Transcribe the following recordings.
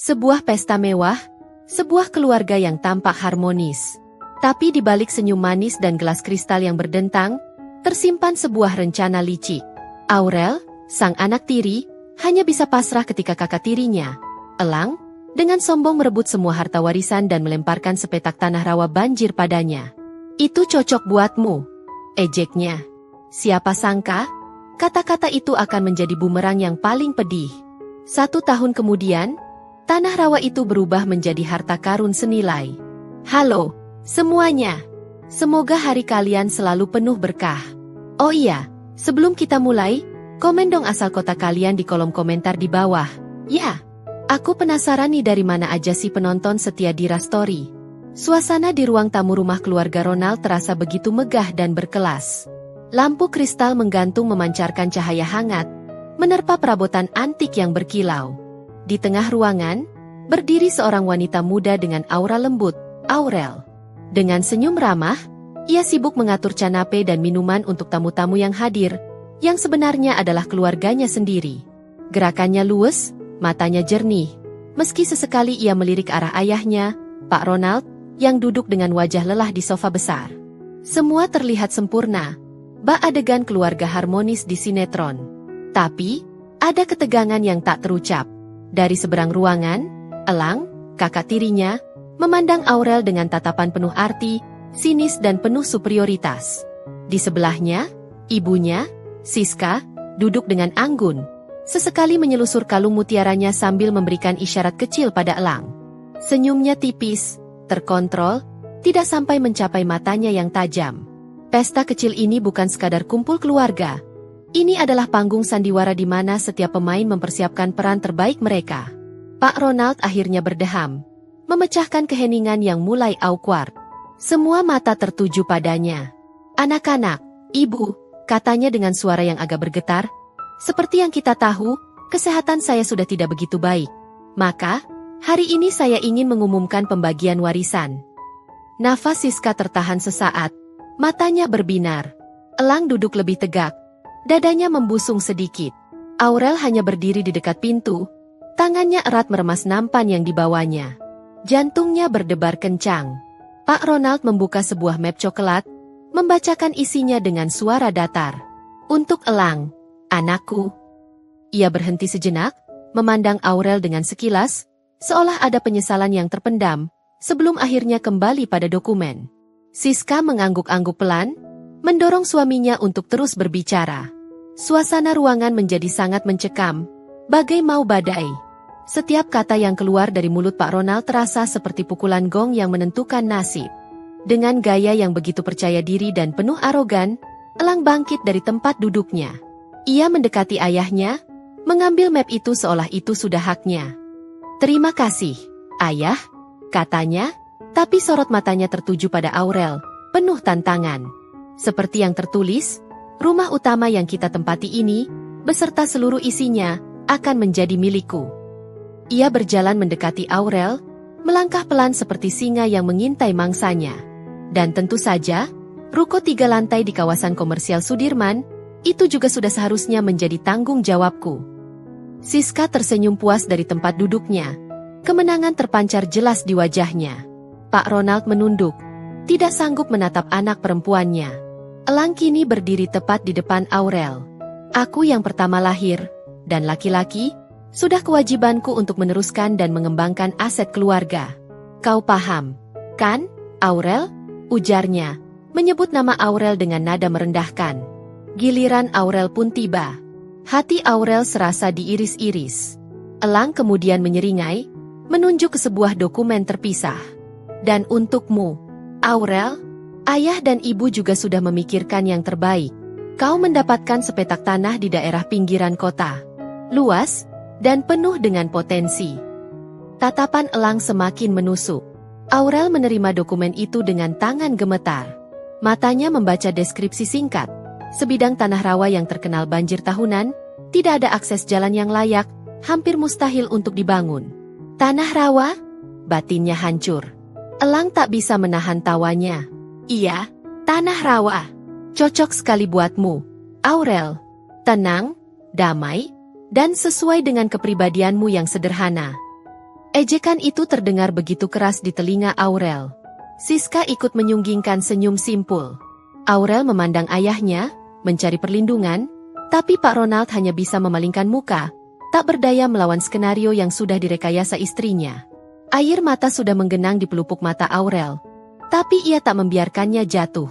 Sebuah pesta mewah, sebuah keluarga yang tampak harmonis. Tapi di balik senyum manis dan gelas kristal yang berdentang, tersimpan sebuah rencana licik. Aurel, sang anak tiri, hanya bisa pasrah ketika kakak tirinya, Elang, dengan sombong merebut semua harta warisan dan melemparkan sepetak tanah rawa banjir padanya. "Itu cocok buatmu," ejeknya. Siapa sangka, kata-kata itu akan menjadi bumerang yang paling pedih. 1 tahun kemudian, tanah rawa itu berubah menjadi harta karun senilai. Halo, semuanya. Semoga hari kalian selalu penuh berkah. Oh iya, sebelum kita mulai, komen dong asal kota kalian di kolom komentar di bawah. Ya, aku penasaran nih dari mana aja sih penonton setia Dira Story. Suasana di ruang tamu rumah keluarga Ronald terasa begitu megah dan berkelas. Lampu kristal menggantung memancarkan cahaya hangat, menerpa perabotan antik yang berkilau. Di tengah ruangan, berdiri seorang wanita muda dengan aura lembut, Aurel. Dengan senyum ramah, ia sibuk mengatur canape dan minuman untuk tamu-tamu yang hadir, yang sebenarnya adalah keluarganya sendiri. Gerakannya luwes, matanya jernih, meski sesekali ia melirik arah ayahnya, Pak Ronald, yang duduk dengan wajah lelah di sofa besar. Semua terlihat sempurna, bak adegan keluarga harmonis di sinetron. Tapi, ada ketegangan yang tak terucap. Dari seberang ruangan, Elang, kakak tirinya, memandang Aurel dengan tatapan penuh arti, sinis dan penuh superioritas. Di sebelahnya, ibunya, Siska, duduk dengan anggun. Sesekali menyelusur kalung mutiaranya sambil memberikan isyarat kecil pada Elang. Senyumnya tipis, terkontrol, tidak sampai mencapai matanya yang tajam. Pesta kecil ini bukan sekadar kumpul keluarga. Ini adalah panggung sandiwara di mana setiap pemain mempersiapkan peran terbaik mereka. Pak Ronald akhirnya berdeham, memecahkan keheningan yang mulai awkward. Semua mata tertuju padanya. "Anak-anak, ibu," katanya dengan suara yang agak bergetar, "seperti yang kita tahu, kesehatan saya sudah tidak begitu baik. Maka, hari ini saya ingin mengumumkan pembagian warisan." Nafas Siska tertahan sesaat, matanya berbinar. Elang duduk lebih tegak, dadanya membusung sedikit. Aurel hanya berdiri di dekat pintu, tangannya erat meremas nampan yang dibawanya. Jantungnya berdebar kencang. Pak Ronald membuka sebuah map coklat, membacakan isinya dengan suara datar. "Untuk Elang, anakku." Ia berhenti sejenak, memandang Aurel dengan sekilas, seolah ada penyesalan yang terpendam, sebelum akhirnya kembali pada dokumen. Siska mengangguk-angguk pelan, mendorong suaminya untuk terus berbicara. Suasana ruangan menjadi sangat mencekam, bagai mau badai. Setiap kata yang keluar dari mulut Pak Ronald terasa seperti pukulan gong yang menentukan nasib. Dengan gaya yang begitu percaya diri dan penuh arogan, Elang bangkit dari tempat duduknya. Ia mendekati ayahnya, mengambil map itu seolah itu sudah haknya. "Terima kasih, Ayah," katanya, tapi sorot matanya tertuju pada Aurel, penuh tantangan. "Seperti yang tertulis, rumah utama yang kita tempati ini, beserta seluruh isinya, akan menjadi milikku." Ia berjalan mendekati Aurel, melangkah pelan seperti singa yang mengintai mangsanya. Dan tentu saja, ruko 3 lantai di kawasan komersial Sudirman, itu juga sudah seharusnya menjadi tanggung jawabku. Siska tersenyum puas dari tempat duduknya. Kemenangan terpancar jelas di wajahnya. Pak Ronald menunduk, tidak sanggup menatap anak perempuannya. Elang kini berdiri tepat di depan Aurel. "Aku yang pertama lahir, dan laki-laki, sudah kewajibanku untuk meneruskan dan mengembangkan aset keluarga. Kau paham, kan, Aurel?" ujarnya, menyebut nama Aurel dengan nada merendahkan. Giliran Aurel pun tiba. Hati Aurel serasa diiris-iris. Elang kemudian menyeringai, menunjuk ke sebuah dokumen terpisah. "Dan untukmu, Aurel, ayah dan ibu juga sudah memikirkan yang terbaik. Kau mendapatkan sepetak tanah di daerah pinggiran kota. Luas, dan penuh dengan potensi." Tatapan Elang semakin menusuk. Aurel menerima dokumen itu dengan tangan gemetar. Matanya membaca deskripsi singkat. Sebidang tanah rawa yang terkenal banjir tahunan, tidak ada akses jalan yang layak, hampir mustahil untuk dibangun. "Tanah rawa?" Batinnya hancur. Elang tak bisa menahan tawanya. "Iya, tanah rawa. Cocok sekali buatmu, Aurel. Tenang, damai, dan sesuai dengan kepribadianmu yang sederhana." Ejekan itu terdengar begitu keras di telinga Aurel. Siska ikut menyunggingkan senyum simpul. Aurel memandang ayahnya, mencari perlindungan, tapi Pak Ronald hanya bisa memalingkan muka, tak berdaya melawan skenario yang sudah direkayasa istrinya. Air mata sudah menggenang di pelupuk mata Aurel, tapi ia tak membiarkannya jatuh.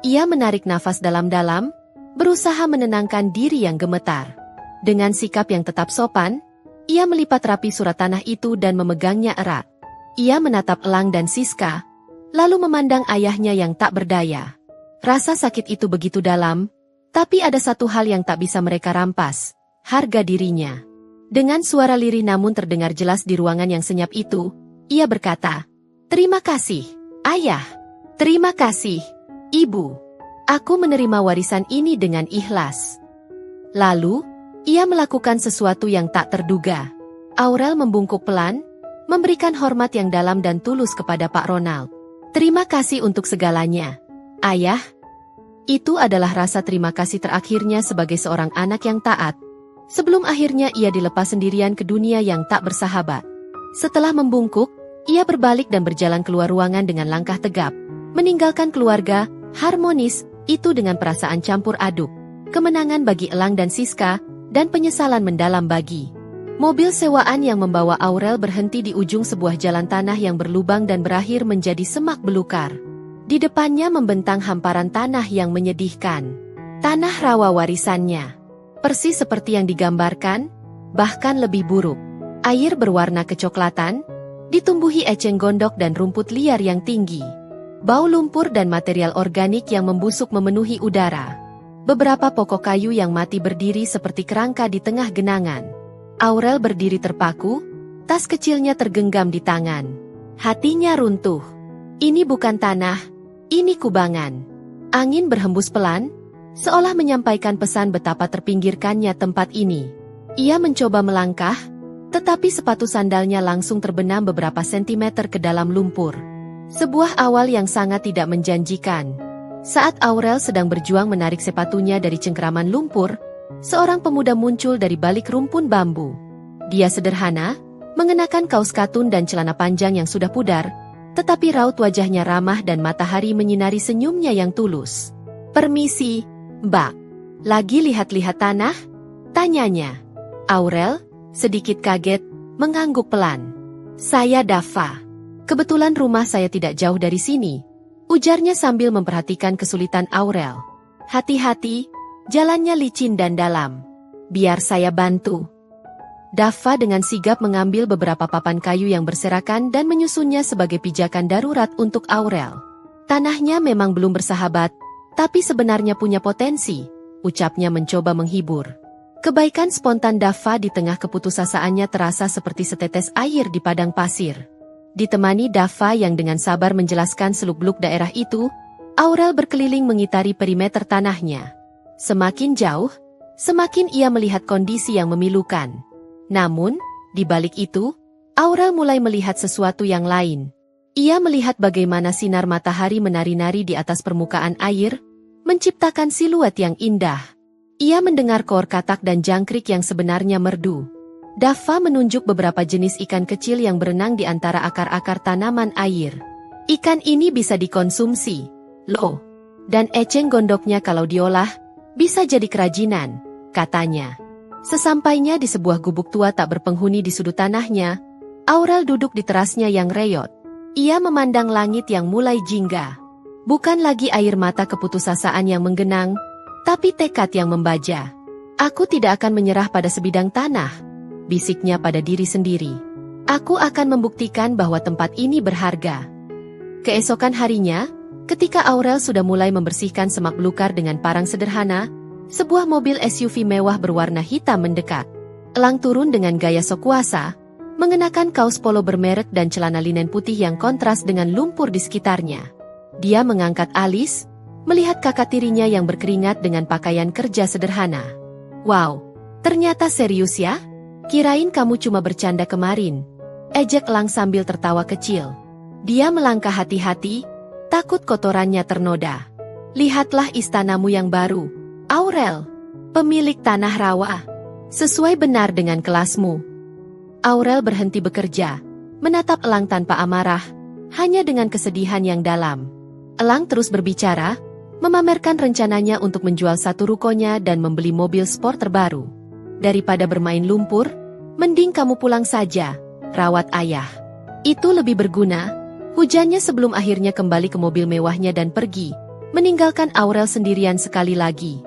Ia menarik nafas dalam-dalam, berusaha menenangkan diri yang gemetar. Dengan sikap yang tetap sopan, ia melipat rapi surat tanah itu dan memegangnya erat. Ia menatap Elang dan Siska, lalu memandang ayahnya yang tak berdaya. Rasa sakit itu begitu dalam, tapi ada satu hal yang tak bisa mereka rampas, harga dirinya. Dengan suara lirih namun terdengar jelas di ruangan yang senyap itu, ia berkata, "Terima kasih, Ayah. Terima kasih, Ibu. Aku menerima warisan ini dengan ikhlas." Lalu, ia melakukan sesuatu yang tak terduga. Aurel membungkuk pelan, memberikan hormat yang dalam dan tulus kepada Pak Ronald. "Terima kasih untuk segalanya, Ayah." Itu adalah rasa terima kasih terakhirnya sebagai seorang anak yang taat, sebelum akhirnya ia dilepas sendirian ke dunia yang tak bersahabat. Setelah membungkuk, ia berbalik dan berjalan keluar ruangan dengan langkah tegap, meninggalkan keluarga harmonis itu dengan perasaan campur aduk, kemenangan bagi Elang dan Siska, dan penyesalan mendalam bagi. Mobil sewaan yang membawa Aurel berhenti di ujung sebuah jalan tanah yang berlubang dan berakhir menjadi semak belukar. Di depannya membentang hamparan tanah yang menyedihkan. Tanah rawa warisannya. Persis seperti yang digambarkan, bahkan lebih buruk. Air berwarna kecoklatan, ditumbuhi eceng gondok dan rumput liar yang tinggi. Bau lumpur dan material organik yang membusuk memenuhi udara. Beberapa pokok kayu yang mati berdiri seperti kerangka di tengah genangan. Aurel berdiri terpaku, tas kecilnya tergenggam di tangan. Hatinya runtuh. Ini bukan tanah, ini kubangan. Angin berhembus pelan, seolah menyampaikan pesan betapa terpinggirkannya tempat ini. Ia mencoba melangkah, tetapi sepatu sandalnya langsung terbenam beberapa sentimeter ke dalam lumpur. Sebuah awal yang sangat tidak menjanjikan. Saat Aurel sedang berjuang menarik sepatunya dari cengkeraman lumpur, seorang pemuda muncul dari balik rumpun bambu. Dia sederhana, mengenakan kaos katun dan celana panjang yang sudah pudar, tetapi raut wajahnya ramah dan matahari menyinari senyumnya yang tulus. "Permisi, Mbak. Lagi lihat-lihat tanah?" tanyanya. Aurel, sedikit kaget, mengangguk pelan. "Saya Dava. Kebetulan rumah saya tidak jauh dari sini," ujarnya sambil memperhatikan kesulitan Aurel. "Hati-hati, jalannya licin dan dalam. Biar saya bantu." Dava dengan sigap mengambil beberapa papan kayu yang berserakan dan menyusunnya sebagai pijakan darurat untuk Aurel. "Tanahnya memang belum bersahabat, tapi sebenarnya punya potensi," ucapnya mencoba menghibur. Kebaikan spontan Dava di tengah keputusasaannya terasa seperti setetes air di padang pasir. Ditemani Dava yang dengan sabar menjelaskan seluk-beluk daerah itu, Aurel berkeliling mengitari perimeter tanahnya. Semakin jauh, semakin ia melihat kondisi yang memilukan. Namun, di balik itu, Aurel mulai melihat sesuatu yang lain. Ia melihat bagaimana sinar matahari menari-nari di atas permukaan air, menciptakan siluet yang indah. Ia mendengar kor katak dan jangkrik yang sebenarnya merdu. Dava menunjuk beberapa jenis ikan kecil yang berenang di antara akar-akar tanaman air. "Ikan ini bisa dikonsumsi, loh. Dan eceng gondoknya kalau diolah, bisa jadi kerajinan," katanya. Sesampainya di sebuah gubuk tua tak berpenghuni di sudut tanahnya, Aurel duduk di terasnya yang reyot. Ia memandang langit yang mulai jingga. Bukan lagi air mata keputusasaan yang menggenang, tapi tekad yang membaja. "Aku tidak akan menyerah pada sebidang tanah," bisiknya pada diri sendiri. "Aku akan membuktikan bahwa tempat ini berharga." Keesokan harinya, ketika Aurel sudah mulai membersihkan semak belukar dengan parang sederhana, sebuah mobil SUV mewah berwarna hitam mendekat. Elang turun dengan gaya sok kuasa, mengenakan kaos polo bermerek dan celana linen putih yang kontras dengan lumpur di sekitarnya. Dia mengangkat alis, melihat kakak tirinya yang berkeringat dengan pakaian kerja sederhana. "Wow, ternyata serius ya? Kirain kamu cuma bercanda kemarin," ejek Elang sambil tertawa kecil. Dia melangkah hati-hati, takut kotorannya ternoda. "Lihatlah istanamu yang baru, Aurel, pemilik tanah rawa. Sesuai benar dengan kelasmu." Aurel berhenti bekerja, menatap Elang tanpa amarah, hanya dengan kesedihan yang dalam. Elang terus berbicara, memamerkan rencananya untuk menjual satu rukonya dan membeli mobil sport terbaru. Daripada bermain lumpur, mending kamu pulang saja, rawat ayah. Itu lebih berguna, hujannya sebelum akhirnya kembali ke mobil mewahnya dan pergi, meninggalkan Aurel sendirian sekali lagi.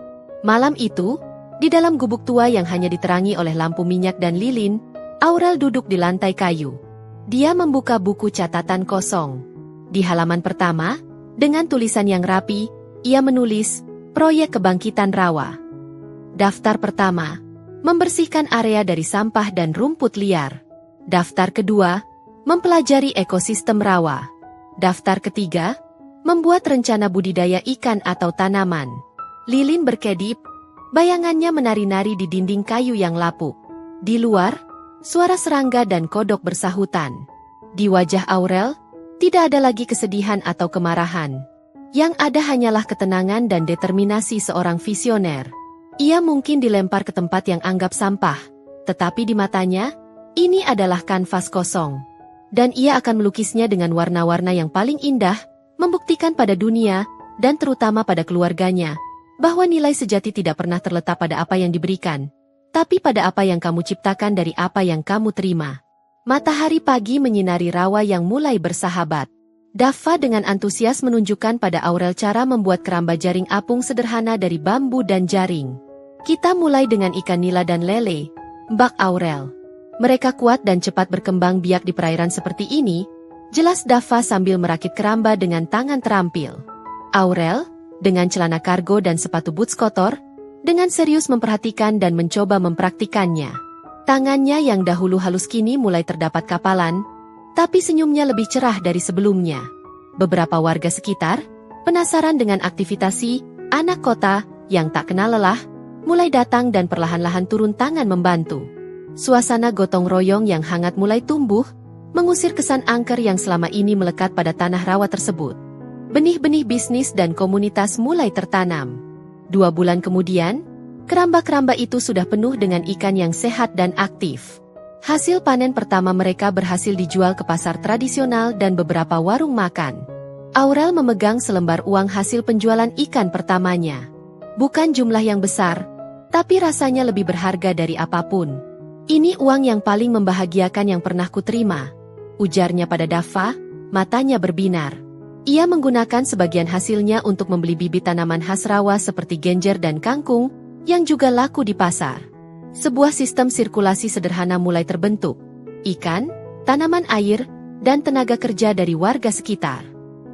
Malam itu, di dalam gubuk tua yang hanya diterangi oleh lampu minyak dan lilin, Aurel duduk di lantai kayu. Dia membuka buku catatan kosong. Di halaman pertama, dengan tulisan yang rapi, ia menulis, Proyek Kebangkitan Rawa. Daftar pertama, membersihkan area dari sampah dan rumput liar. Daftar kedua, mempelajari ekosistem rawa. Daftar ketiga, membuat rencana budidaya ikan atau tanaman. Lilin berkedip, bayangannya menari-nari di dinding kayu yang lapuk. Di luar, suara serangga dan kodok bersahutan. Di wajah Aurel, tidak ada lagi kesedihan atau kemarahan. Yang ada hanyalah ketenangan dan determinasi seorang visioner. Ia mungkin dilempar ke tempat yang anggap sampah, tetapi di matanya, ini adalah kanvas kosong. Dan ia akan melukisnya dengan warna-warna yang paling indah, membuktikan pada dunia, dan terutama pada keluarganya, bahwa nilai sejati tidak pernah terletak pada apa yang diberikan, tapi pada apa yang kamu ciptakan dari apa yang kamu terima. Matahari pagi menyinari rawa yang mulai bersahabat. Daffa dengan antusias menunjukkan pada Aurel cara membuat keramba jaring apung sederhana dari bambu dan jaring. Kita mulai dengan ikan nila dan lele, Mbak Aurel. Mereka kuat dan cepat berkembang biak di perairan seperti ini, jelas Daffa sambil merakit keramba dengan tangan terampil. Aurel, dengan celana kargo dan sepatu boots kotor, dengan serius memperhatikan dan mencoba mempraktikannya. Tangannya yang dahulu halus kini mulai terdapat kapalan, tapi senyumnya lebih cerah dari sebelumnya. Beberapa warga sekitar, penasaran dengan aktivitas si anak kota yang tak kenal lelah, mulai datang dan perlahan-lahan turun tangan membantu. Suasana gotong royong yang hangat mulai tumbuh, mengusir kesan angker yang selama ini melekat pada tanah rawa tersebut. Benih-benih bisnis dan komunitas mulai tertanam. 2 bulan kemudian, keramba-keramba itu sudah penuh dengan ikan yang sehat dan aktif. Hasil panen pertama mereka berhasil dijual ke pasar tradisional dan beberapa warung makan. Aurel memegang selembar uang hasil penjualan ikan pertamanya. Bukan jumlah yang besar, tapi rasanya lebih berharga dari apapun. Ini uang yang paling membahagiakan yang pernah kuterima, ujarnya pada Daffa, matanya berbinar. Ia menggunakan sebagian hasilnya untuk membeli bibit tanaman khas rawa seperti genjer dan kangkung, yang juga laku di pasar. Sebuah sistem sirkulasi sederhana mulai terbentuk. Ikan, tanaman air, dan tenaga kerja dari warga sekitar.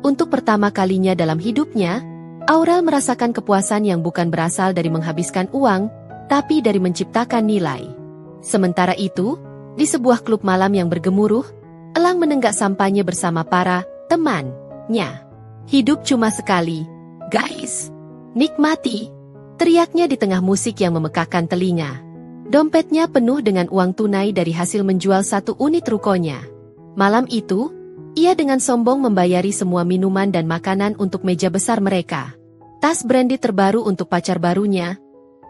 Untuk pertama kalinya dalam hidupnya, Aurel merasakan kepuasan yang bukan berasal dari menghabiskan uang, tapi dari menciptakan nilai. Sementara itu, di sebuah klub malam yang bergemuruh, Elang menenggak sampahnya bersama para temannya. Hidup cuma sekali, guys. Nikmati, teriaknya di tengah musik yang memekakkan telinga. Dompetnya penuh dengan uang tunai dari hasil menjual 1 unit rukonya. Malam itu, ia dengan sombong membayari semua minuman dan makanan untuk meja besar mereka. Tas brandy terbaru untuk pacar barunya,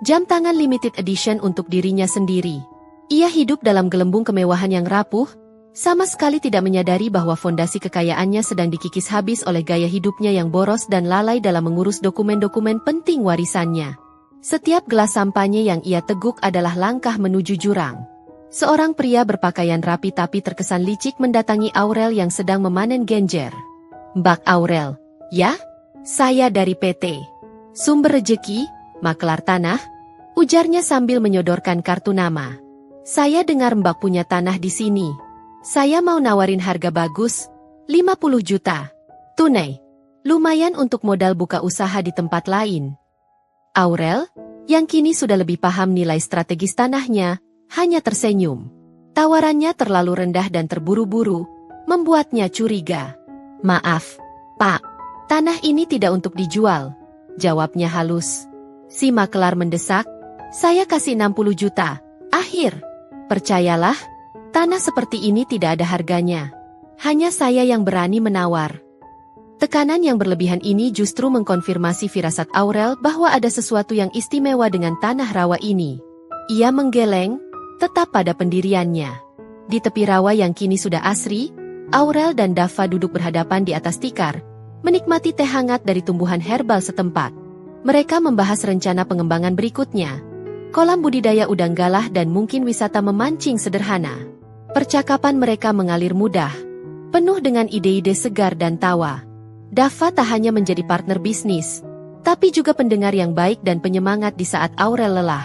jam tangan limited edition untuk dirinya sendiri. Ia hidup dalam gelembung kemewahan yang rapuh, sama sekali tidak menyadari bahwa fondasi kekayaannya sedang dikikis habis oleh gaya hidupnya yang boros dan lalai dalam mengurus dokumen-dokumen penting warisannya. Setiap gelas sampahnya yang ia teguk adalah langkah menuju jurang. Seorang pria berpakaian rapi tapi terkesan licik mendatangi Aurel yang sedang memanen genjer. Mbak Aurel, ya? Saya dari PT Sumber Rejeki, Makelar Tanah, ujarnya sambil menyodorkan kartu nama. Saya dengar Mbak punya tanah di sini. Saya mau nawarin harga bagus, 50 juta. Tunai. Lumayan untuk modal buka usaha di tempat lain. Aurel, yang kini sudah lebih paham nilai strategis tanahnya, hanya tersenyum. Tawarannya terlalu rendah dan terburu-buru, membuatnya curiga. Maaf, Pak. Tanah ini tidak untuk dijual, jawabnya halus. Si makelar mendesak, saya kasih 60 juta. Akhir. Percayalah, tanah seperti ini tidak ada harganya. Hanya saya yang berani menawar. Tekanan yang berlebihan ini justru mengkonfirmasi firasat Aurel bahwa ada sesuatu yang istimewa dengan tanah rawa ini. Ia menggeleng, tetap pada pendiriannya. Di tepi rawa yang kini sudah asri, Aurel dan Dava duduk berhadapan di atas tikar, menikmati teh hangat dari tumbuhan herbal setempat. Mereka membahas rencana pengembangan berikutnya, kolam budidaya udang galah dan mungkin wisata memancing sederhana. Percakapan mereka mengalir mudah, penuh dengan ide-ide segar dan tawa. Dava tak hanya menjadi partner bisnis, tapi juga pendengar yang baik dan penyemangat di saat Aurel lelah.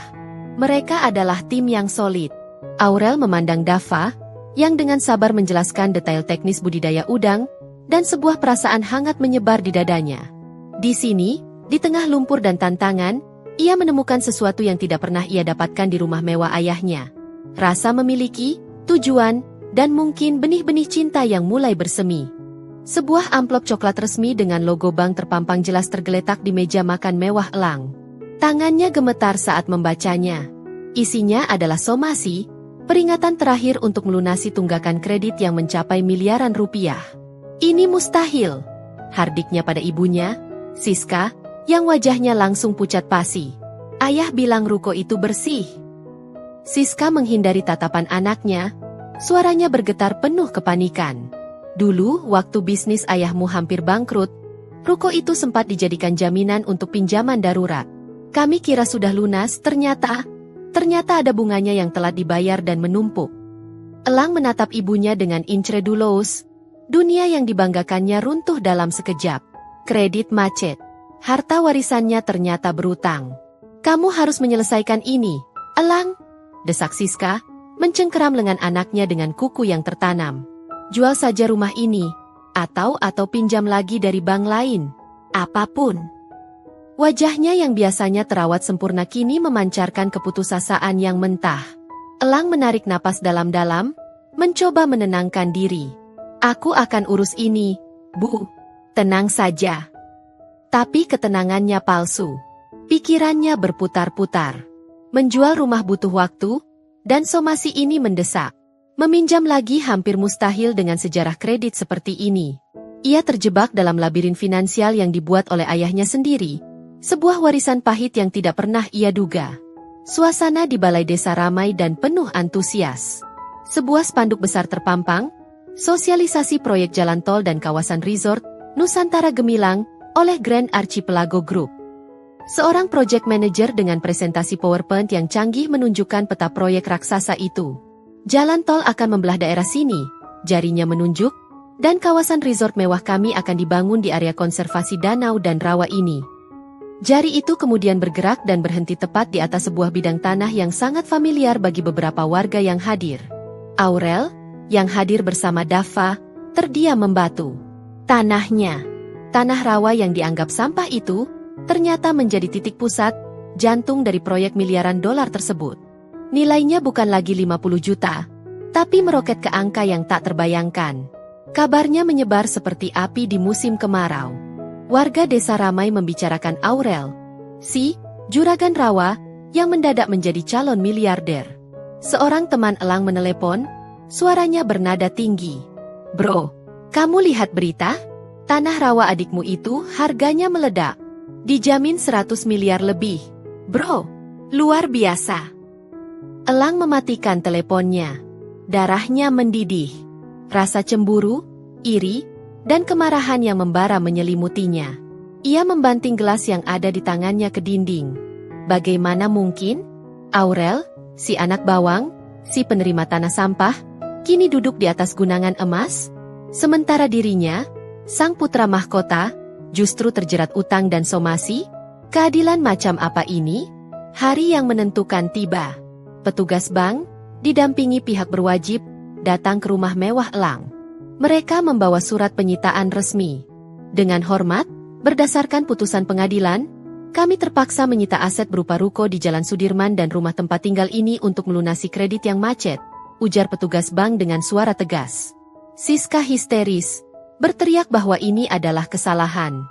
Mereka adalah tim yang solid. Aurel memandang Dava, yang dengan sabar menjelaskan detail teknis budidaya udang, dan sebuah perasaan hangat menyebar di dadanya. Di sini, di tengah lumpur dan tantangan, ia menemukan sesuatu yang tidak pernah ia dapatkan di rumah mewah ayahnya. Rasa memiliki, tujuan, dan mungkin benih-benih cinta yang mulai bersemi. Sebuah amplop coklat resmi dengan logo bank terpampang jelas tergeletak di meja makan mewah Elang. Tangannya gemetar saat membacanya. Isinya adalah somasi, peringatan terakhir untuk melunasi tunggakan kredit yang mencapai miliaran rupiah. Ini mustahil, hardiknya pada ibunya, Siska, yang wajahnya langsung pucat pasi. Ayah bilang ruko itu bersih. Siska menghindari tatapan anaknya, suaranya bergetar penuh kepanikan. Dulu, waktu bisnis ayahmu hampir bangkrut, ruko itu sempat dijadikan jaminan untuk pinjaman darurat. Kami kira sudah lunas, ternyata ada bunganya yang telah dibayar dan menumpuk. Elang menatap ibunya dengan incredulous. Dunia yang dibanggakannya runtuh dalam sekejap. Kredit macet. Harta warisannya ternyata berutang. Kamu harus menyelesaikan ini, Elang, desak Siska, mencengkeram lengan anaknya dengan kuku yang tertanam. Jual saja rumah ini, atau pinjam lagi dari bank lain. Apapun. Wajahnya yang biasanya terawat sempurna kini memancarkan keputusasaan yang mentah. Elang menarik napas dalam-dalam, mencoba menenangkan diri. Aku akan urus ini, Bu. Tenang saja. Tapi ketenangannya palsu. Pikirannya berputar-putar. Menjual rumah butuh waktu, dan somasi ini mendesak. Meminjam lagi hampir mustahil dengan sejarah kredit seperti ini. Ia terjebak dalam labirin finansial yang dibuat oleh ayahnya sendiri. Sebuah warisan pahit yang tidak pernah ia duga. Suasana di balai desa ramai dan penuh antusias. Sebuah spanduk besar terpampang, sosialisasi proyek jalan tol dan kawasan resort Nusantara Gemilang oleh Grand Archipelago Group. Seorang project manager dengan presentasi PowerPoint yang canggih menunjukkan peta proyek raksasa itu. Jalan tol akan membelah daerah sini, jarinya menunjuk, dan kawasan resort mewah kami akan dibangun di area konservasi danau dan rawa ini. Jari itu kemudian bergerak dan berhenti tepat di atas sebuah bidang tanah yang sangat familiar bagi beberapa warga yang hadir. Aurel, yang hadir bersama Dava, terdiam membatu. Tanah rawa yang dianggap sampah itu, ternyata menjadi titik pusat, jantung dari proyek miliaran dolar tersebut. Nilainya bukan lagi 50 juta, tapi meroket ke angka yang tak terbayangkan. Kabarnya menyebar seperti api di musim kemarau. Warga desa ramai membicarakan Aurel, si juragan rawa, yang mendadak menjadi calon miliarder. Seorang teman Elang menelepon, suaranya bernada tinggi. Bro, kamu lihat berita? Tanah rawa adikmu itu harganya meledak. Dijamin 100 miliar lebih. Bro, luar biasa. Elang mematikan teleponnya. Darahnya mendidih. Rasa cemburu, iri, dan kemarahan yang membara menyelimutinya. Ia membanting gelas yang ada di tangannya ke dinding. Bagaimana mungkin? Aurel, si anak bawang, si penerima tanah sampah, kini duduk di atas gunangan emas, sementara dirinya, sang putra mahkota, justru terjerat utang dan somasi. Keadilan macam apa ini? Hari yang menentukan tiba. Petugas bank, didampingi pihak berwajib, datang ke rumah mewah Elang. Mereka membawa surat penyitaan resmi. Dengan hormat, berdasarkan putusan pengadilan, kami terpaksa menyita aset berupa ruko di Jalan Sudirman dan rumah tempat tinggal ini untuk melunasi kredit yang macet, ujar petugas bank dengan suara tegas. Siska histeris, berteriak bahwa ini adalah kesalahan.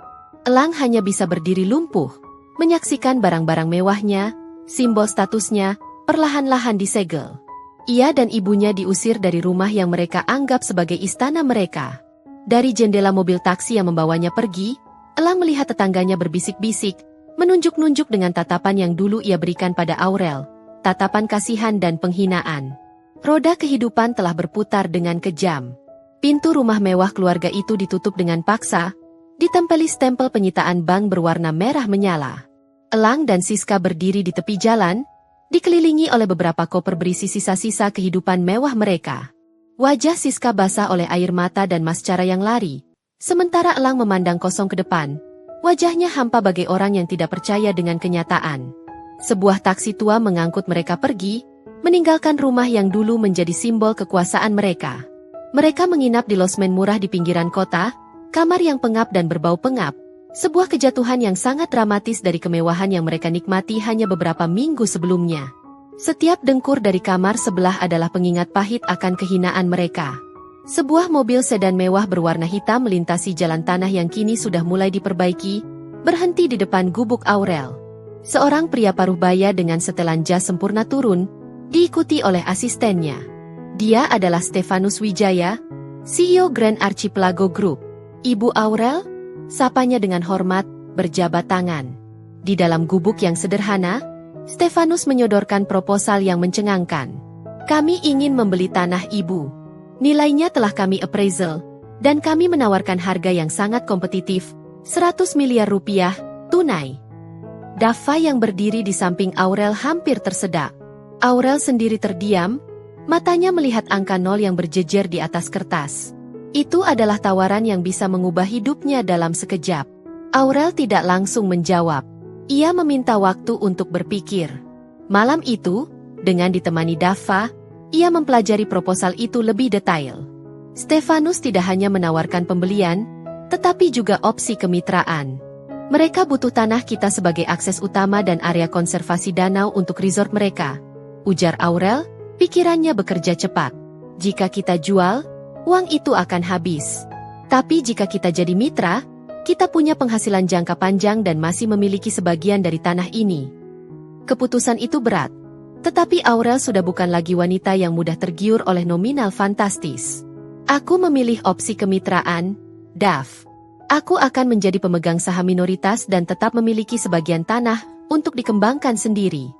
Elang hanya bisa berdiri lumpuh, menyaksikan barang-barang mewahnya, simbol statusnya, perlahan-lahan disegel. Ia dan ibunya diusir dari rumah yang mereka anggap sebagai istana mereka. Dari jendela mobil taksi yang membawanya pergi, Elang melihat tetangganya berbisik-bisik, menunjuk-nunjuk dengan tatapan yang dulu ia berikan pada Aurel, tatapan kasihan dan penghinaan. Roda kehidupan telah berputar dengan kejam. Pintu rumah mewah keluarga itu ditutup dengan paksa, ditempeli stempel penyitaan bank berwarna merah menyala. Elang dan Siska berdiri di tepi jalan, dikelilingi oleh beberapa koper berisi sisa-sisa kehidupan mewah mereka. Wajah Siska basah oleh air mata dan Mascara yang lari, sementara Elang memandang kosong ke depan. Wajahnya hampa bagai orang yang tidak percaya dengan kenyataan. Sebuah taksi tua mengangkut mereka pergi, meninggalkan rumah yang dulu menjadi simbol kekuasaan mereka. Mereka menginap di losmen murah di pinggiran kota, kamar yang pengap dan berbau pengap, sebuah kejatuhan yang sangat dramatis dari kemewahan yang mereka nikmati hanya beberapa minggu sebelumnya. Setiap dengkur dari kamar sebelah adalah pengingat pahit akan kehinaan mereka. Sebuah mobil sedan mewah berwarna hitam melintasi jalan tanah yang kini sudah mulai diperbaiki, berhenti di depan gubuk Aurel. Seorang pria paruh baya dengan setelan jas sempurna turun, diikuti oleh asistennya. Dia adalah Stefanus Wijaya, CEO Grand Archipelago Group. Ibu Aurel, sapanya dengan hormat, berjabat tangan. Di dalam gubuk yang sederhana, Stefanus menyodorkan proposal yang mencengangkan. Kami ingin membeli tanah ibu. Nilainya telah kami appraisal, dan kami menawarkan harga yang sangat kompetitif, 100 miliar rupiah, tunai. Dava yang berdiri di samping Aurel hampir tersedak. Aurel sendiri terdiam, matanya melihat angka 0 yang berjejer di atas kertas. Itu adalah tawaran yang bisa mengubah hidupnya dalam sekejap. Aurel tidak langsung menjawab. Ia meminta waktu untuk berpikir. Malam itu, dengan ditemani Dava, ia mempelajari proposal itu lebih detail. Stefanus tidak hanya menawarkan pembelian, tetapi juga opsi kemitraan. Mereka butuh tanah kita sebagai akses utama dan area konservasi danau untuk resort mereka, ujar Aurel, pikirannya bekerja cepat. Jika kita jual, uang itu akan habis. Tapi jika kita jadi mitra, kita punya penghasilan jangka panjang dan masih memiliki sebagian dari tanah ini. Keputusan itu berat. Tetapi Aurel sudah bukan lagi wanita yang mudah tergiur oleh nominal fantastis. Aku memilih opsi kemitraan, Dav. Aku akan menjadi pemegang saham minoritas dan tetap memiliki sebagian tanah untuk dikembangkan sendiri.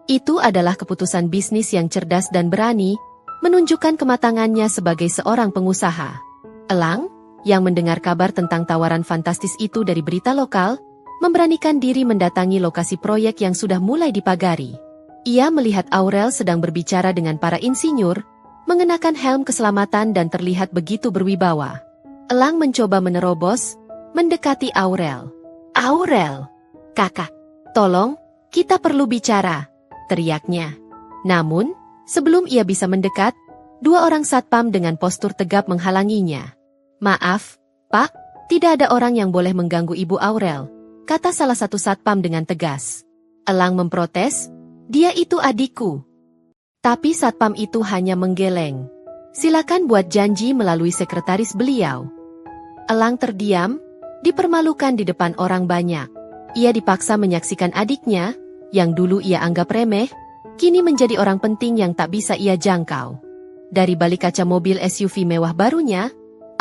Itu adalah keputusan bisnis yang cerdas dan berani, menunjukkan kematangannya sebagai seorang pengusaha. Elang, yang mendengar kabar tentang tawaran fantastis itu dari berita lokal, memberanikan diri mendatangi lokasi proyek yang sudah mulai dipagari. Ia melihat Aurel sedang berbicara dengan para insinyur, mengenakan helm keselamatan dan terlihat begitu berwibawa. Elang mencoba menerobos, mendekati Aurel. Aurel, kakak, tolong, kita perlu bicara, teriaknya. Namun, sebelum ia bisa mendekat, dua orang satpam dengan postur tegap menghalanginya. Maaf, Pak, tidak ada orang yang boleh mengganggu Ibu Aurel, kata salah satu satpam dengan tegas. Elang memprotes, dia itu adikku. Tapi satpam itu hanya menggeleng. Silakan buat janji melalui sekretaris beliau. Elang terdiam, dipermalukan di depan orang banyak. Ia dipaksa menyaksikan adiknya, yang dulu ia anggap remeh, kini menjadi orang penting yang tak bisa ia jangkau. Dari balik kaca mobil SUV mewah barunya,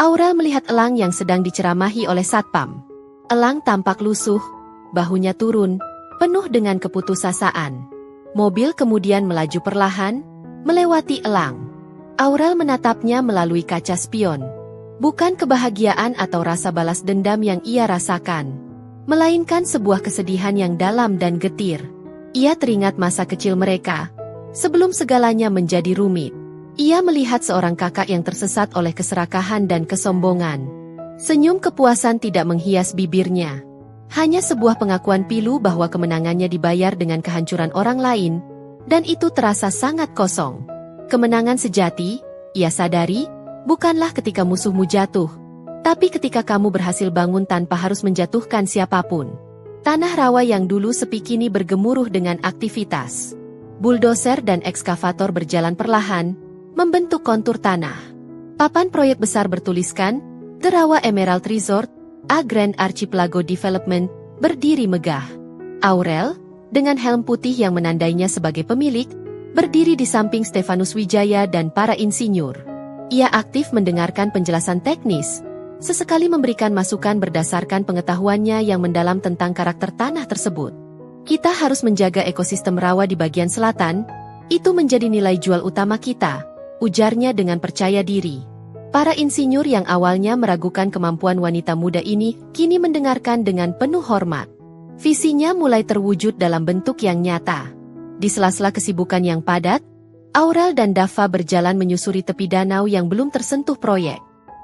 Aurel melihat Elang yang sedang diceramahi oleh satpam. Elang tampak lusuh, bahunya turun, penuh dengan keputusasaan. Mobil kemudian melaju perlahan, melewati Elang. Aurel menatapnya melalui kaca spion. Bukan kebahagiaan atau rasa balas dendam yang ia rasakan, melainkan sebuah kesedihan yang dalam dan getir. Ia teringat masa kecil mereka, sebelum segalanya menjadi rumit. Ia melihat seorang kakak yang tersesat oleh keserakahan dan kesombongan. Senyum kepuasan tidak menghias bibirnya. Hanya sebuah pengakuan pilu bahwa kemenangannya dibayar dengan kehancuran orang lain, dan itu terasa sangat kosong. Kemenangan sejati, ia sadari, bukanlah ketika musuhmu jatuh, tapi ketika kamu berhasil bangun tanpa harus menjatuhkan siapapun. Tanah rawa yang dulu sepi kini bergemuruh dengan aktivitas. Buldoser dan ekskavator berjalan perlahan, membentuk kontur tanah. Papan proyek besar bertuliskan, The Rawa Emerald Resort, A Grand Archipelago Development, berdiri megah. Aurel, dengan helm putih yang menandainya sebagai pemilik, berdiri di samping Stefanus Wijaya dan para insinyur. Ia aktif mendengarkan penjelasan teknis, sesekali memberikan masukan berdasarkan pengetahuannya yang mendalam tentang karakter tanah tersebut. Kita harus menjaga ekosistem rawa di bagian selatan, Itu menjadi nilai jual utama kita, ujarnya dengan percaya diri. Para insinyur yang awalnya meragukan kemampuan wanita muda ini, kini mendengarkan dengan penuh hormat. Visinya mulai terwujud dalam bentuk yang nyata. Di sela-sela kesibukan yang padat, Aurel dan Dava berjalan menyusuri tepi danau yang belum tersentuh proyek.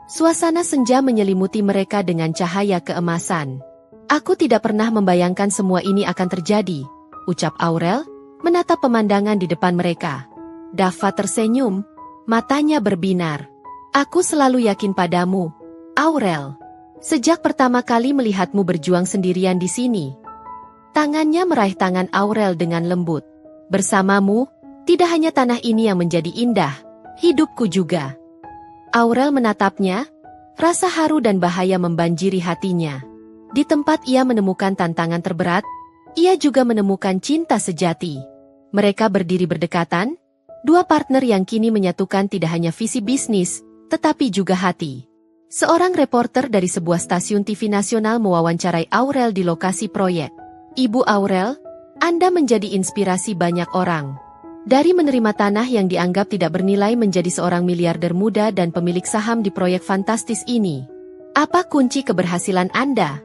Suasana senja menyelimuti mereka dengan cahaya keemasan. Aku tidak pernah membayangkan semua ini akan terjadi, ucap Aurel, menatap pemandangan di depan mereka. Dava tersenyum, matanya berbinar. Aku selalu yakin padamu, Aurel. Sejak pertama kali melihatmu berjuang sendirian di sini. Tangannya meraih tangan Aurel dengan lembut. Bersamamu, tidak hanya tanah ini yang menjadi indah, hidupku juga. Aurel menatapnya, rasa haru dan bahaya membanjiri hatinya. Di tempat ia menemukan tantangan terberat, ia juga menemukan cinta sejati. Mereka berdiri berdekatan, dua partner yang kini menyatukan tidak hanya visi bisnis, tetapi juga hati. Seorang reporter dari sebuah stasiun TV nasional mewawancarai Aurel di lokasi proyek. Ibu Aurel, Anda menjadi inspirasi banyak orang. Dari menerima tanah yang dianggap tidak bernilai menjadi seorang miliarder muda dan pemilik saham di proyek fantastis ini. Apa kunci keberhasilan Anda?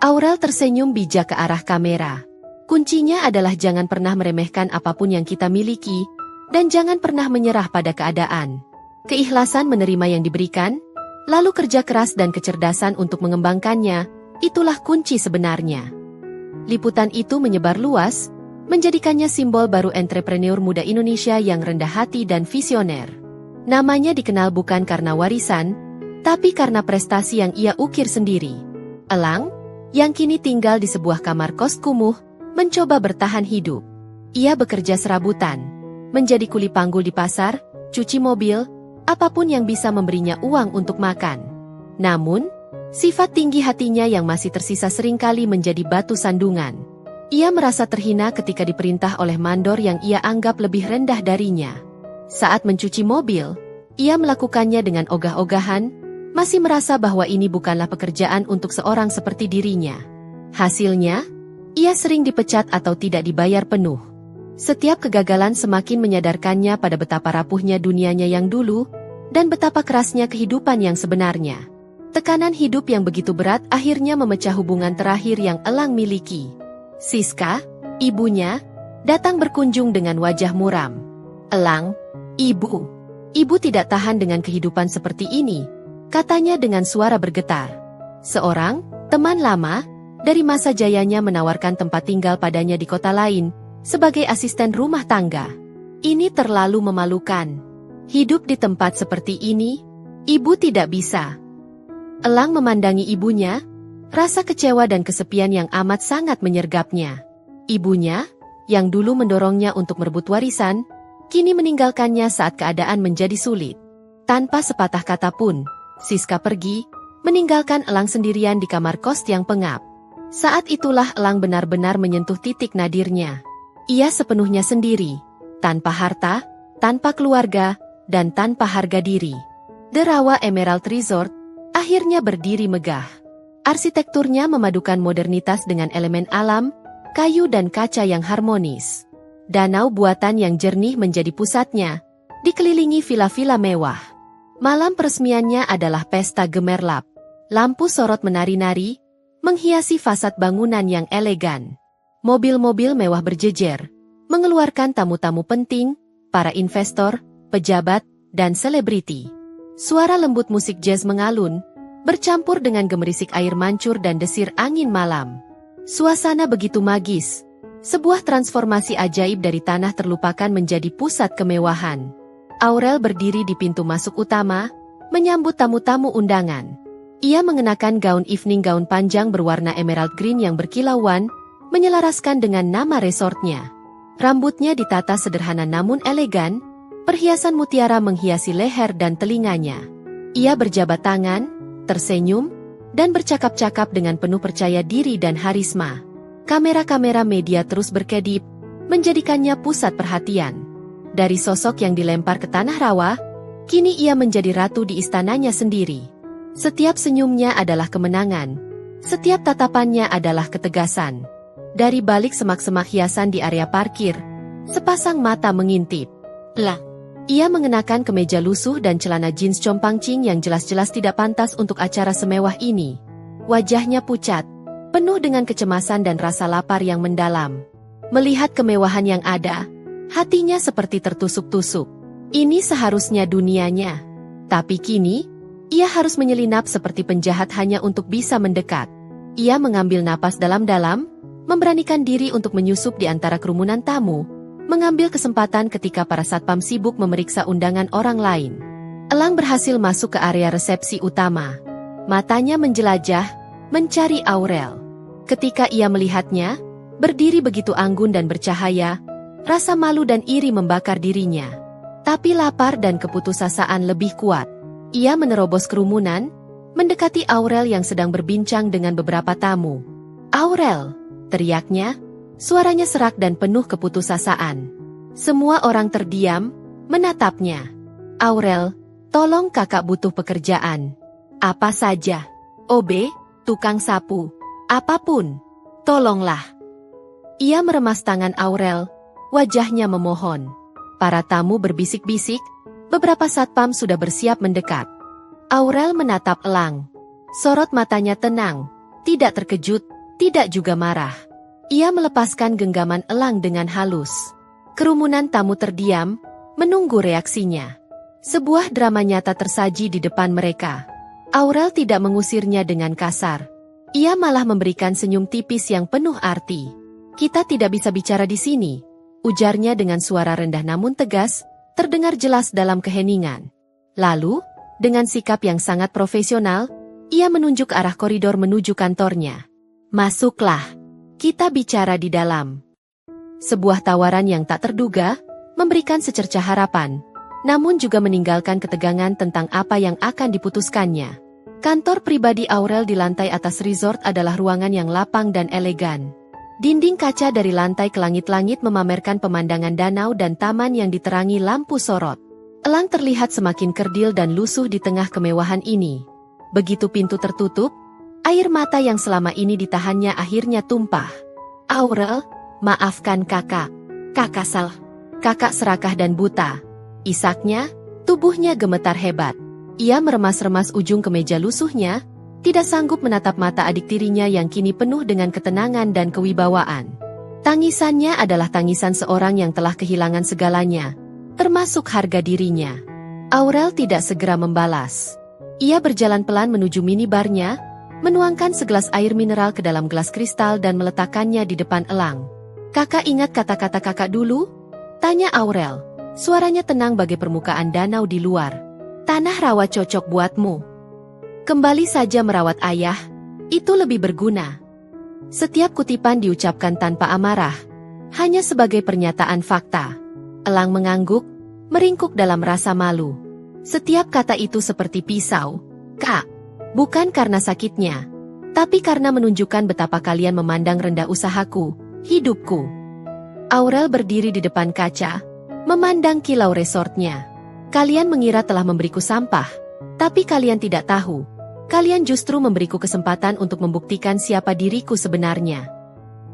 Aurel tersenyum bijak ke arah kamera. Kuncinya adalah jangan pernah meremehkan apapun yang kita miliki, dan jangan pernah menyerah pada keadaan. Keikhlasan menerima yang diberikan, lalu kerja keras dan kecerdasan untuk mengembangkannya, itulah kunci sebenarnya. Liputan itu menyebar luas, menjadikannya simbol baru entrepreneur muda Indonesia yang rendah hati dan visioner. Namanya dikenal bukan karena warisan, tapi karena prestasi yang ia ukir sendiri. Elang, yang kini tinggal di sebuah kamar kos kumuh, mencoba bertahan hidup. Ia bekerja serabutan, menjadi kuli panggul di pasar, cuci mobil, apapun yang bisa memberinya uang untuk makan. Namun, sifat tinggi hatinya yang masih tersisa seringkali menjadi batu sandungan. Ia merasa terhina ketika diperintah oleh mandor yang ia anggap lebih rendah darinya. Saat mencuci mobil, ia melakukannya dengan ogah-ogahan, masih merasa bahwa ini bukanlah pekerjaan untuk seorang seperti dirinya. Hasilnya, ia sering dipecat atau tidak dibayar penuh. Setiap kegagalan semakin menyadarkannya pada betapa rapuhnya dunianya yang dulu, dan betapa kerasnya kehidupan yang sebenarnya. Tekanan hidup yang begitu berat akhirnya memecah hubungan terakhir yang Elang miliki. Siska, ibunya, datang berkunjung dengan wajah muram. Elang, ibu tidak tahan dengan kehidupan seperti ini, katanya dengan suara bergetar. Seorang teman lama dari masa jayanya menawarkan tempat tinggal padanya di kota lain sebagai asisten rumah tangga. Ini terlalu memalukan. Hidup di tempat seperti ini, ibu tidak bisa. Elang memandangi ibunya, rasa kecewa dan kesepian yang amat sangat menyergapnya. Ibunya, yang dulu mendorongnya untuk merebut warisan, kini meninggalkannya saat keadaan menjadi sulit. Tanpa sepatah kata pun, Siska pergi, meninggalkan Elang sendirian di kamar kos yang pengap. Saat itulah Elang benar-benar menyentuh titik nadirnya. Ia sepenuhnya sendiri, tanpa harta, tanpa keluarga, dan tanpa harga diri. The Rawa Emerald Resort akhirnya berdiri megah. Arsitekturnya memadukan modernitas dengan elemen alam, kayu dan kaca yang harmonis. Danau buatan yang jernih menjadi pusatnya, dikelilingi villa-villa mewah. Malam peresmiannya adalah pesta gemerlap. Lampu sorot menari-nari, menghiasi fasad bangunan yang elegan. Mobil-mobil mewah berjejer, mengeluarkan tamu-tamu penting, para investor, pejabat, dan selebriti. Suara lembut musik jazz mengalun, bercampur dengan gemerisik air mancur dan desir angin malam. Suasana begitu magis, sebuah transformasi ajaib dari tanah terlupakan menjadi pusat kemewahan. Aurel berdiri di pintu masuk utama, menyambut tamu-tamu undangan. Ia mengenakan gaun panjang berwarna emerald green yang berkilauan, menyelaraskan dengan nama resortnya. Rambutnya ditata sederhana namun elegan, perhiasan mutiara menghiasi leher dan telinganya. Ia berjabat tangan, tersenyum, dan bercakap-cakap dengan penuh percaya diri dan harisma. Kamera-kamera media terus berkedip, menjadikannya pusat perhatian. Dari sosok yang dilempar ke tanah rawa, kini ia menjadi ratu di istananya sendiri. Setiap senyumnya adalah kemenangan, setiap tatapannya adalah ketegasan. Dari balik semak-semak hiasan di area parkir, Sepasang mata mengintip. Lah, ia mengenakan kemeja lusuh dan celana jeans compang-cing yang jelas-jelas tidak pantas untuk acara semewah ini. Wajahnya pucat, penuh dengan kecemasan dan rasa lapar yang mendalam. Melihat kemewahan yang ada, hatinya seperti tertusuk-tusuk. Ini seharusnya dunianya. Tapi kini, ia harus menyelinap seperti penjahat hanya untuk bisa mendekat. Ia mengambil napas dalam-dalam, memberanikan diri untuk menyusup di antara kerumunan tamu, mengambil kesempatan ketika para satpam sibuk memeriksa undangan orang lain. Elang berhasil masuk ke area resepsi utama. Matanya menjelajah, mencari Aurel. Ketika ia melihatnya, berdiri begitu anggun dan bercahaya, rasa malu dan iri membakar dirinya. Tapi lapar dan keputusasaan lebih kuat. Ia menerobos kerumunan, mendekati Aurel yang sedang berbincang dengan beberapa tamu. "Aurel!" teriaknya, suaranya serak dan penuh keputusasaan. Semua orang terdiam, menatapnya. "Aurel, tolong kakak butuh pekerjaan. Apa saja. OB, tukang sapu, apapun. Tolonglah." Ia meremas tangan Aurel, wajahnya memohon. Para tamu berbisik-bisik, beberapa satpam sudah bersiap mendekat. Aurel menatap Elang. Sorot matanya tenang, tidak terkejut, tidak juga marah. Ia melepaskan genggaman Elang dengan halus. Kerumunan tamu terdiam, menunggu reaksinya. Sebuah drama nyata tersaji di depan mereka. Aurel tidak mengusirnya dengan kasar. Ia malah memberikan senyum tipis yang penuh arti. "Kita tidak bisa bicara di sini," ujarnya dengan suara rendah namun tegas, terdengar jelas dalam keheningan. Lalu, dengan sikap yang sangat profesional, ia menunjuk arah koridor menuju kantornya. "Masuklah. Kita bicara di dalam." Sebuah tawaran yang tak terduga, memberikan secercah harapan, namun juga meninggalkan ketegangan tentang apa yang akan diputuskannya. Kantor pribadi Aurel di lantai atas resort adalah ruangan yang lapang dan elegan. Dinding kaca dari lantai ke langit-langit memamerkan pemandangan danau dan taman yang diterangi lampu sorot. Elang terlihat semakin kerdil dan lusuh di tengah kemewahan ini. Begitu pintu tertutup, air mata yang selama ini ditahannya akhirnya tumpah. "Aurel, maafkan kakak. Kakak salah. Kakak serakah dan buta." Isaknya, tubuhnya gemetar hebat. Ia meremas-remas ujung kemeja lusuhnya, tidak sanggup menatap mata adik tirinya yang kini penuh dengan ketenangan dan kewibawaan. Tangisannya adalah tangisan seorang yang telah kehilangan segalanya, termasuk harga dirinya. Aurel tidak segera membalas. Ia berjalan pelan menuju minibarnya, menuangkan segelas air mineral ke dalam gelas kristal dan meletakkannya di depan Elang. "Kakak ingat kata-kata kakak dulu?" tanya Aurel. Suaranya tenang bagai permukaan danau di luar. "Tanah rawa cocok buatmu. Kembali saja merawat ayah, itu lebih berguna." Setiap kutipan diucapkan tanpa amarah, hanya sebagai pernyataan fakta. Elang mengangguk, meringkuk dalam rasa malu. Setiap kata itu seperti pisau. "Kak, bukan karena sakitnya, tapi karena menunjukkan betapa kalian memandang rendah usahaku, hidupku." Aurel berdiri di depan kaca, memandang kilau resortnya. "Kalian mengira telah memberiku sampah, tapi kalian tidak tahu. Kalian justru memberiku kesempatan untuk membuktikan siapa diriku sebenarnya."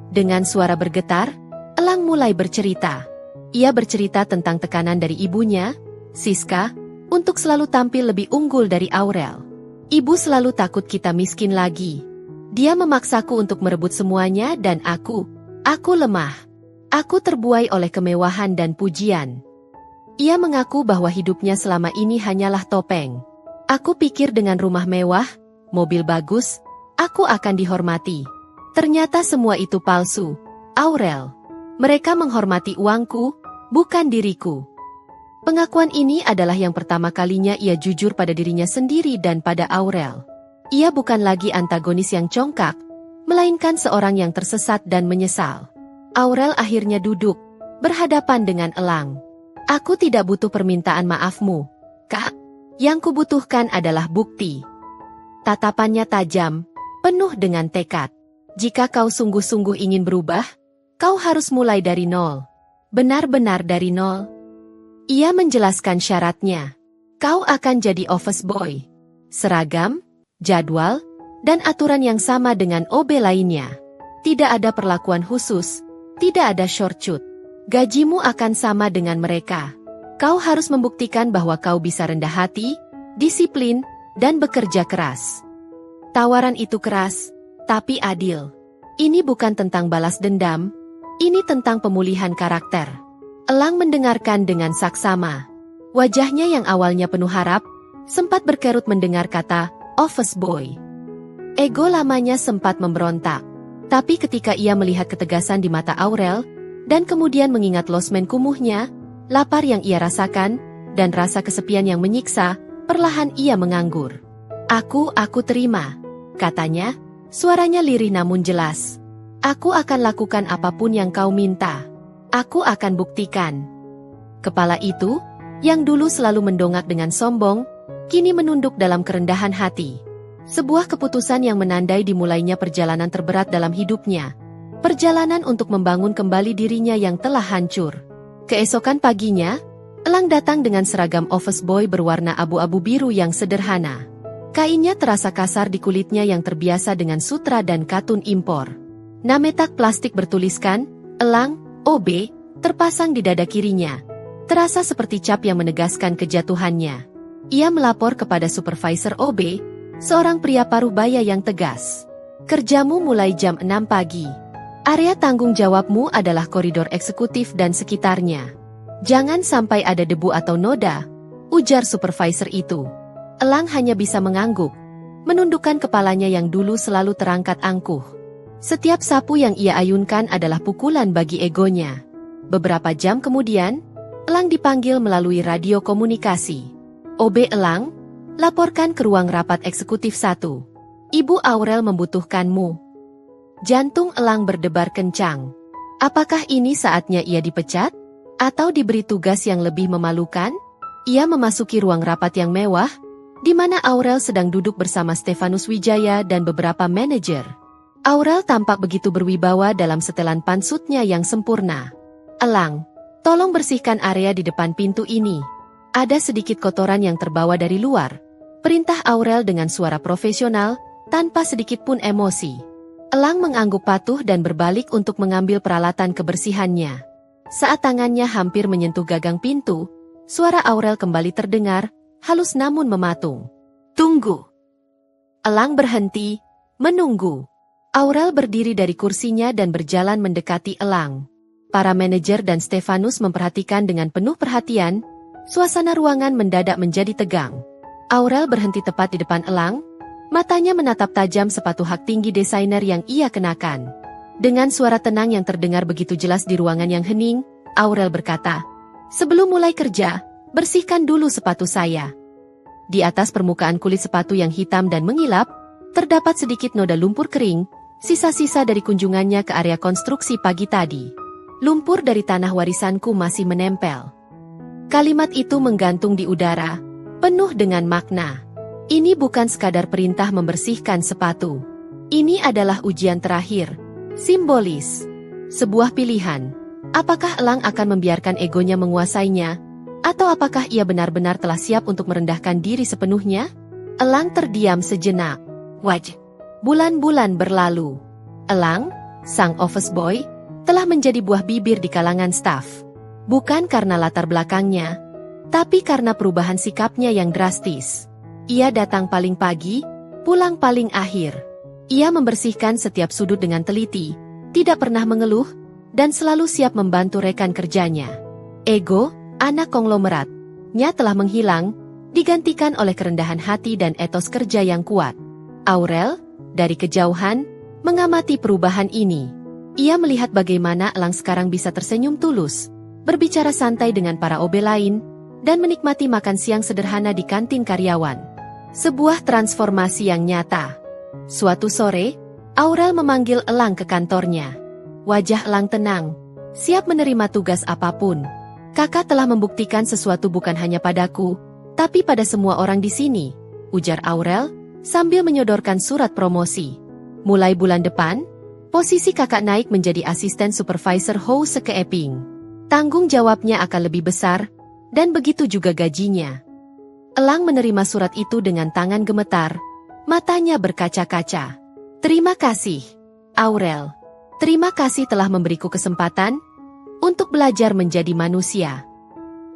Dengan suara bergetar, Elang mulai bercerita. Ia bercerita tentang tekanan dari ibunya, Siska, untuk selalu tampil lebih unggul dari Aurel. "Ibu selalu takut kita miskin lagi. Dia memaksaku untuk merebut semuanya dan aku lemah. Aku terbuai oleh kemewahan dan pujian." Ia mengaku bahwa hidupnya selama ini hanyalah topeng. "Aku pikir dengan rumah mewah, mobil bagus, aku akan dihormati. Ternyata semua itu palsu, Aurel. Mereka menghormati uangku, bukan diriku." Pengakuan ini adalah yang pertama kalinya ia jujur pada dirinya sendiri dan pada Aurel. Ia bukan lagi antagonis yang congkak, melainkan seorang yang tersesat dan menyesal. Aurel akhirnya duduk, berhadapan dengan Elang. "Aku tidak butuh permintaan maafmu, Kak. Yang kubutuhkan adalah bukti." Tatapannya tajam, penuh dengan tekad. "Jika kau sungguh-sungguh ingin berubah, kau harus mulai dari nol. Benar-benar dari nol." Ia menjelaskan syaratnya. "Kau akan jadi office boy. Seragam, jadwal, dan aturan yang sama dengan OB lainnya. Tidak ada perlakuan khusus, tidak ada shortcut. Gajimu akan sama dengan mereka. Kau harus membuktikan bahwa kau bisa rendah hati, disiplin, dan bekerja keras. Tawaran itu keras, tapi adil. Ini bukan tentang balas dendam, ini tentang pemulihan karakter. Elang mendengarkan dengan saksama. Wajahnya yang awalnya penuh harap, sempat berkerut mendengar kata, office boy. Ego lamanya sempat memberontak. Tapi ketika ia melihat ketegasan di mata Aurel, dan kemudian mengingat losmen kumuhnya, lapar yang ia rasakan, dan rasa kesepian yang menyiksa, perlahan ia menganggur. Aku terima, katanya, suaranya lirih namun jelas. Aku akan lakukan apapun yang kau minta. Aku akan buktikan. Kepala itu, yang dulu selalu mendongak dengan sombong, kini menunduk dalam kerendahan hati. Sebuah keputusan yang menandai dimulainya perjalanan terberat dalam hidupnya. Perjalanan untuk membangun kembali dirinya yang telah hancur. Keesokan paginya, Elang datang dengan seragam office boy berwarna abu-abu biru yang sederhana. Kainnya terasa kasar di kulitnya yang terbiasa dengan sutra dan katun impor. Nametak plastik bertuliskan, Elang, OB, terpasang di dada kirinya. Terasa seperti cap yang menegaskan kejatuhannya. Ia melapor kepada supervisor OB, seorang pria paruh baya yang tegas. Kerjamu mulai jam 6 pagi. Area tanggung jawabmu adalah koridor eksekutif dan sekitarnya. Jangan sampai ada debu atau noda, ujar supervisor itu. Elang hanya bisa mengangguk, menundukkan kepalanya yang dulu selalu terangkat angkuh. Setiap sapu yang ia ayunkan adalah pukulan bagi egonya. Beberapa jam kemudian, Elang dipanggil melalui radio komunikasi. OB Elang, laporkan ke ruang rapat eksekutif 1. Ibu Aurel membutuhkanmu. Jantung Elang berdebar kencang. Apakah ini saatnya ia dipecat? Atau diberi tugas yang lebih memalukan? Ia memasuki ruang rapat yang mewah, di mana Aurel sedang duduk bersama Stefanus Wijaya dan beberapa manajer. Aurel tampak begitu berwibawa dalam setelan pansutnya yang sempurna. Elang, tolong bersihkan area di depan pintu ini. Ada sedikit kotoran yang terbawa dari luar. Perintah Aurel dengan suara profesional, tanpa sedikit pun emosi. Elang mengangguk patuh dan berbalik untuk mengambil peralatan kebersihannya. Saat tangannya hampir menyentuh gagang pintu, suara Aurel kembali terdengar, halus namun mematung. Tunggu. Elang berhenti, menunggu. Aurel berdiri dari kursinya dan berjalan mendekati Elang. Para manajer dan Stefanus memperhatikan dengan penuh perhatian, suasana ruangan mendadak menjadi tegang. Aurel berhenti tepat di depan Elang, matanya menatap tajam sepatu hak tinggi desainer yang ia kenakan. Dengan suara tenang yang terdengar begitu jelas di ruangan yang hening, Aurel berkata, "Sebelum mulai kerja, bersihkan dulu sepatu saya." Di atas permukaan kulit sepatu yang hitam dan mengilap, terdapat sedikit noda lumpur kering, sisa-sisa dari kunjungannya ke area konstruksi pagi tadi. Lumpur dari tanah warisanku masih menempel. Kalimat itu menggantung di udara, penuh dengan makna. Ini bukan sekadar perintah membersihkan sepatu. Ini adalah ujian terakhir, simbolis. Sebuah pilihan. Apakah Elang akan membiarkan egonya menguasainya? Atau apakah ia benar-benar telah siap untuk merendahkan diri sepenuhnya? Elang terdiam sejenak. Bulan-bulan berlalu. Elang, sang office boy, telah menjadi buah bibir di kalangan staf. Bukan karena latar belakangnya, tapi karena perubahan sikapnya yang drastis. Ia datang paling pagi, pulang paling akhir. Ia membersihkan setiap sudut dengan teliti, tidak pernah mengeluh, dan selalu siap membantu rekan kerjanya. Ego, anak konglomerat-nya telah menghilang, digantikan oleh kerendahan hati dan etos kerja yang kuat. Aurel, dari kejauhan, mengamati perubahan ini. Ia melihat bagaimana Elang sekarang bisa tersenyum tulus, berbicara santai dengan para OB lain, dan menikmati makan siang sederhana di kantin karyawan. Sebuah transformasi yang nyata. Suatu sore, Aurel memanggil Elang ke kantornya. Wajah Elang tenang, siap menerima tugas apapun. Kakak telah membuktikan sesuatu bukan hanya padaku, tapi pada semua orang di sini, ujar Aurel, sambil menyodorkan surat promosi. Mulai bulan depan, posisi kakak naik menjadi asisten supervisor Hou Sekeeping. Tanggung jawabnya akan lebih besar, dan begitu juga gajinya. Elang menerima surat itu dengan tangan gemetar, matanya berkaca-kaca. Terima kasih, Aurel. Terima kasih telah memberiku kesempatan untuk belajar menjadi manusia.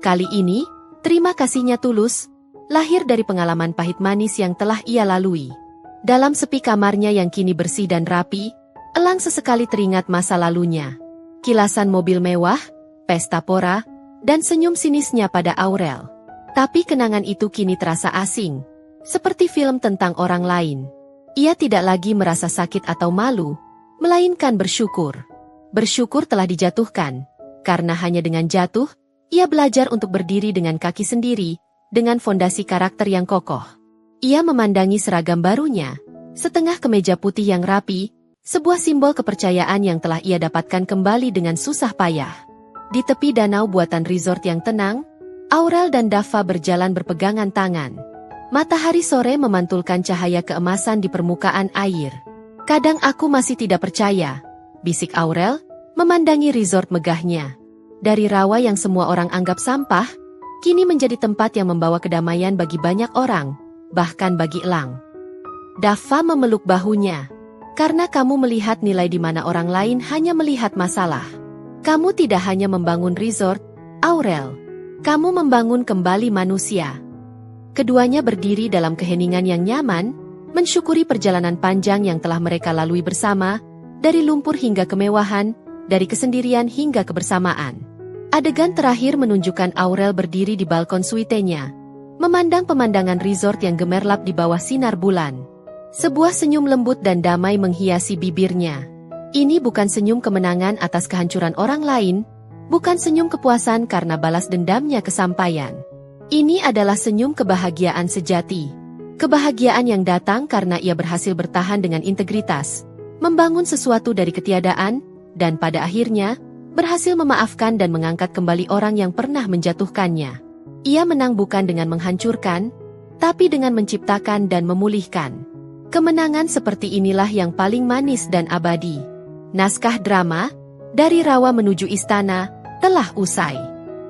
Kali ini, terima kasihnya tulus, lahir dari pengalaman pahit manis yang telah ia lalui. Dalam sepi kamarnya yang kini bersih dan rapi, Elang sesekali teringat masa lalunya. Kilasan mobil mewah, pesta pora, dan senyum sinisnya pada Aurel. Tapi kenangan itu kini terasa asing, seperti film tentang orang lain. Ia tidak lagi merasa sakit atau malu, melainkan bersyukur. Bersyukur telah dijatuhkan, karena hanya dengan jatuh, ia belajar untuk berdiri dengan kaki sendiri, dengan fondasi karakter yang kokoh. Ia memandangi seragam barunya, setengah kemeja putih yang rapi, sebuah simbol kepercayaan yang telah ia dapatkan kembali dengan susah payah. Di tepi danau buatan resort yang tenang, Aurel dan Dava berjalan berpegangan tangan. Matahari sore memantulkan cahaya keemasan di permukaan air. Kadang aku masih tidak percaya, bisik Aurel, memandangi resort megahnya. Dari rawa yang semua orang anggap sampah, kini menjadi tempat yang membawa kedamaian bagi banyak orang, bahkan bagi Elang. Dava memeluk bahunya. Karena kamu melihat nilai di mana orang lain hanya melihat masalah. Kamu tidak hanya membangun resort, Aurel. Kamu membangun kembali manusia. Keduanya berdiri dalam keheningan yang nyaman, mensyukuri perjalanan panjang yang telah mereka lalui bersama, dari lumpur hingga kemewahan, dari kesendirian hingga kebersamaan. Adegan terakhir menunjukkan Aurel berdiri di balkon suitenya, memandang pemandangan resort yang gemerlap di bawah sinar bulan. Sebuah senyum lembut dan damai menghiasi bibirnya. Ini bukan senyum kemenangan atas kehancuran orang lain, bukan senyum kepuasan karena balas dendamnya kesampaian. Ini adalah senyum kebahagiaan sejati. Kebahagiaan yang datang karena ia berhasil bertahan dengan integritas, membangun sesuatu dari ketiadaan, dan pada akhirnya, berhasil memaafkan dan mengangkat kembali orang yang pernah menjatuhkannya. Ia menang bukan dengan menghancurkan, tapi dengan menciptakan dan memulihkan. Kemenangan seperti inilah yang paling manis dan abadi. Naskah drama, Dari Rawa Menuju Istana, telah usai.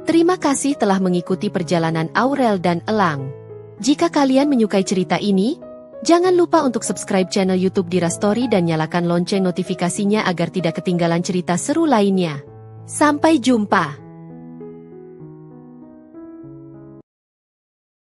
Terima kasih telah mengikuti perjalanan Aurel dan Elang. Jika kalian menyukai cerita ini, jangan lupa untuk subscribe channel YouTube Dira Story dan nyalakan lonceng notifikasinya agar tidak ketinggalan cerita seru lainnya. Sampai jumpa!